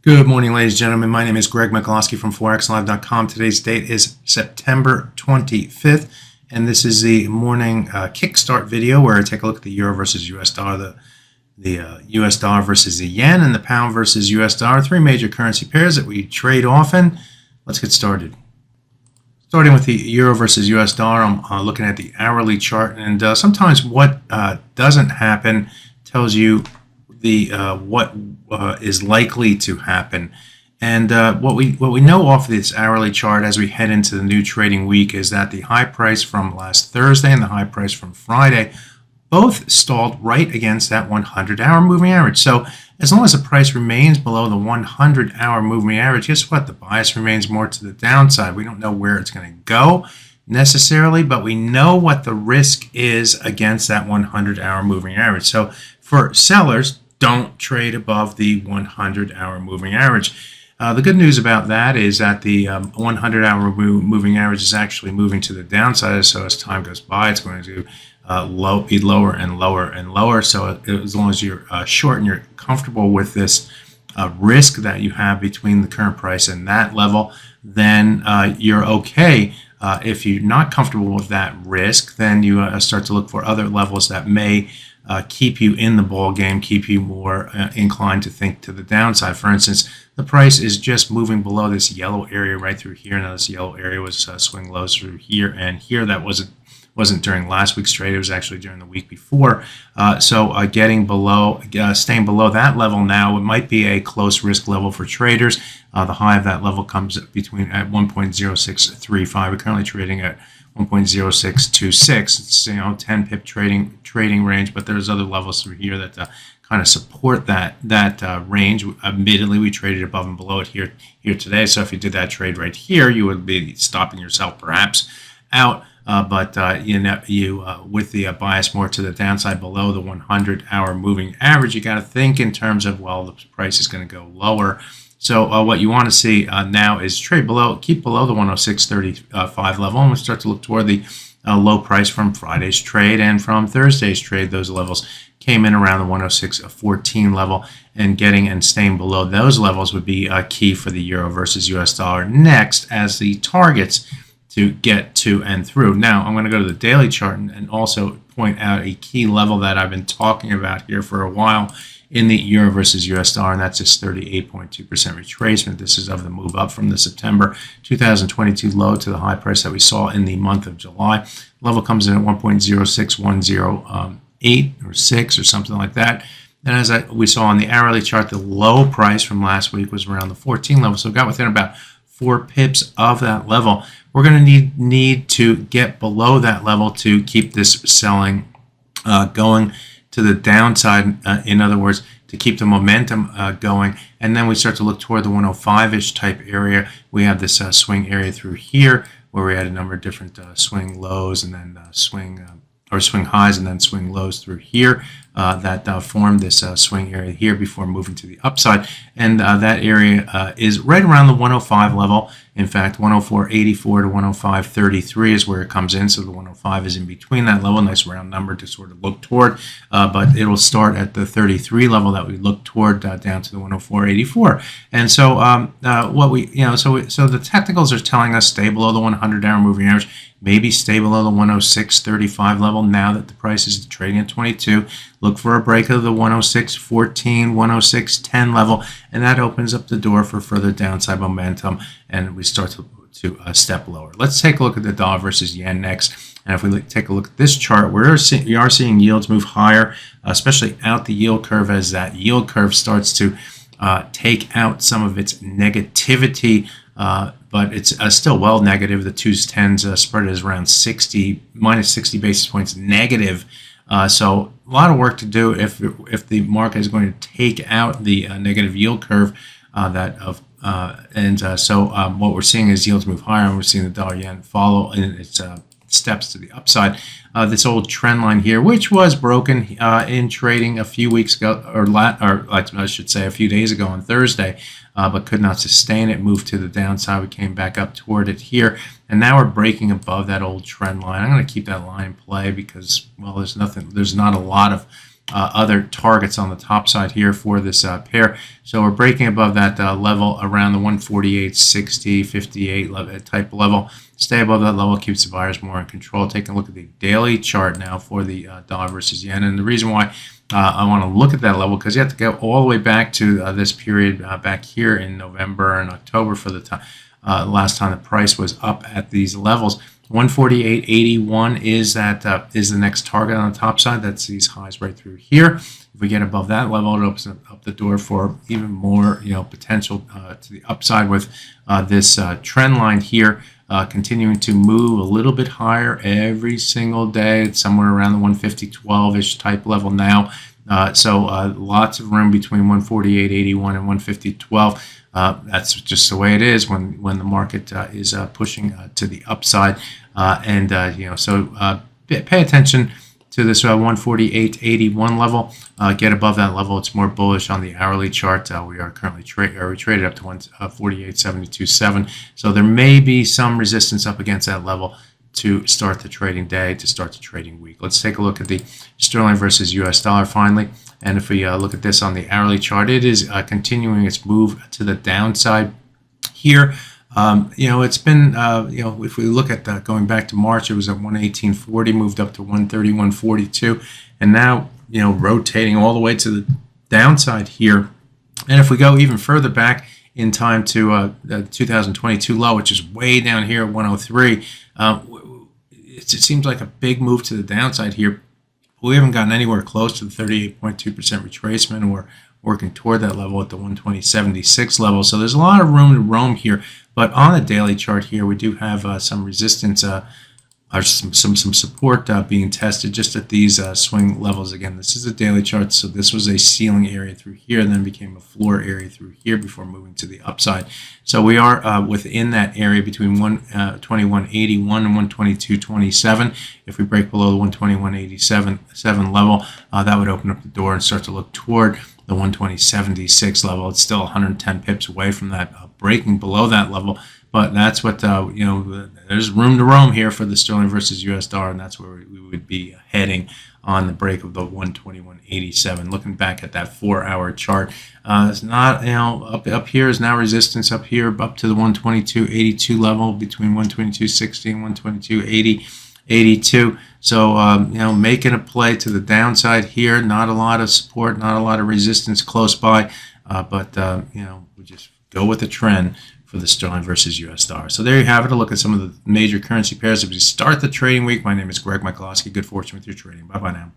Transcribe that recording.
Good morning, ladies and gentlemen. My name is Greg Mikulowski from ForexLive.com. Today's date is September 25th, and this is the morning Kickstart video where I take a look at the euro versus US dollar, the US dollar versus the yen, and the pound versus US dollar, three major currency pairs that we trade often. Let's get started. Starting with the euro versus US dollar, I'm looking at the hourly chart, and sometimes what doesn't happen tells you the what is likely to happen. And what we know off of this hourly chart as we head into the new trading week is that the high price from last Thursday and the high price from Friday both stalled right against that 100-hour moving average. So as long as the price remains below the 100-hour moving average, guess what? The bias remains more to the downside. We don't know where it's going to go necessarily, but we know what the risk is against that 100-hour moving average. So for sellers, don't trade above the 100-hour moving average. The good news about that is that the 100-hour moving average is actually moving to the downside. So as time goes by, it's going to be lower and lower and lower. So as long as you're short and you're comfortable with this risk that you have between the current price and that level, then you're okay. If you're not comfortable with that risk, then you start to look for other levels that may keep you in the ball game, keep you more inclined to think to the downside. For instance, the price is just moving below this yellow area right through here. Now this yellow area was swing lows through here and here. That wasn't during last week's trade. It was actually during the week before. So getting below, staying below that level now, it might be a close risk level for traders. The high of that level comes between at 1.0635. We're currently trading at 1.0626. It's 10 pip trading range, but there's other levels through here that kind of support that range. Admittedly, we traded above and below it here today. So if you did that trade right here, you would be stopping yourself perhaps out. But with the bias more to the downside below the 100-hour moving average, you got to think in terms of, well, the price is going to go lower. So what you want to see now is trade below, keep below the 106.35 level, and we start to look toward the low price from Friday's trade and from Thursday's trade. Those levels came in around the 106.14 level, and getting and staying below those levels would be key for the euro versus US dollar next as the targets to get to and through. Now, I'm going to go to the daily chart and also point out a key level that I've been talking about here for a while in the euro versus US dollar, and that's this 38.2% retracement. This is of the move up from the September 2022 low to the high price that we saw in the month of July. Level comes in at 1.06108 or 6 or something like that. And as we saw on the hourly chart, the low price from last week was around the 14 level, so it got within about 4 pips of that level. We're going to need to get below that level to keep this selling going to the downside, in other words, to keep the momentum going. And then we start to look toward the 105-ish type area. We have this swing area through here where we had a number of different swing lows and then swing highs and then swing lows through here that formed this swing area here before moving to the upside. And that area is right around the 105 level. In fact, 104.84 to 105.33 is where it comes in. So the 105 is in between that level. Nice round number to sort of look toward. But it'll start at the 33 level that we look toward down to the 104.84. And so so the technicals are telling us stay below the 100-hour moving average. Maybe stay below the 106.35 level now that the price is trading at 22. Look for a break of the 106.14, 106.10 level, and that opens up the door for further downside momentum, and we start to step lower. Let's take a look at the dollar versus yen next. And if we take a look at this chart, we are seeing yields move higher, especially out the yield curve as that yield curve starts to take out some of its negativity. But it's still well negative. The 2s10s spread is around minus 60 basis points negative. So a lot of work to do if the market is going to take out the negative yield curve so what we're seeing is yields move higher, and we're seeing the dollar yen follow in its steps to the upside. This old trend line here, which was broken in trading a few weeks ago, or I should say a few days ago on Thursday, but could not sustain it, moved to the downside. We came back up toward it here, and now we're breaking above that old trend line. I'm going to keep that line in play because, well, there's not a lot of other targets on the top side here for this pair. So we're breaking above that level around the 148.60, 58 type level. Stay above that level keeps the buyers more in control. Taking a look at the daily chart now for the dollar versus yen, and the reason why I want to look at that level because you have to go all the way back to this period back here in November and October for the time last time the price was up at these levels. 148.81 is the next target on the top side. That's these highs right through here. If we get above that level, it opens up the door for even more potential to the upside with this trend line here. Continuing to move a little bit higher every single day. It's somewhere around the 150.12-ish type level now. So lots of room between 148.81 and 150.12. That's just the way it is when the market is pushing to the upside. So pay attention to this 148.81 level. Get above that level. It's more bullish on the hourly chart. We are currently traded up to 148.72.7. So there may be some resistance up against that level to start the trading day, to start the trading week. Let's take a look at the sterling versus US dollar finally. And if we look at this on the hourly chart, it is continuing its move to the downside here. It's been, if we look at going back to March, it was at 118.40, moved up to 131.42, and now, rotating all the way to the downside here. And if we go even further back in time to the 2022 low, which is way down here at 103, it seems like a big move to the downside here. We haven't gotten anywhere close to the 38.2% retracement or working toward that level at the 120.76 level. So there's a lot of room to roam here. But on the daily chart here, we do have some resistance, or some support being tested just at these swing levels. Again, this is a daily chart, so this was a ceiling area through here and then became a floor area through here before moving to the upside. So we are within that area between 121.81 and 122.27. If we break below the 121.87 level, that would open up the door and start to look toward the 120.76 level. It's still 110 pips away from that breaking below that level. But that's what, there's room to roam here for the sterling versus US dollar, and that's where we would be heading on the break of the 121.87. Looking back at that 4-hour chart, it's not, up here is now resistance up here, up to the 122.82 level between 122.60 and 122.82. So, making a play to the downside here, not a lot of support, not a lot of resistance close by, but we just go with the trend for the sterling versus US dollar. So there you have it, a look at some of the major currency pairs as we start the trading week. My name is Greg Michalowski. Good fortune with your trading. Bye-bye now.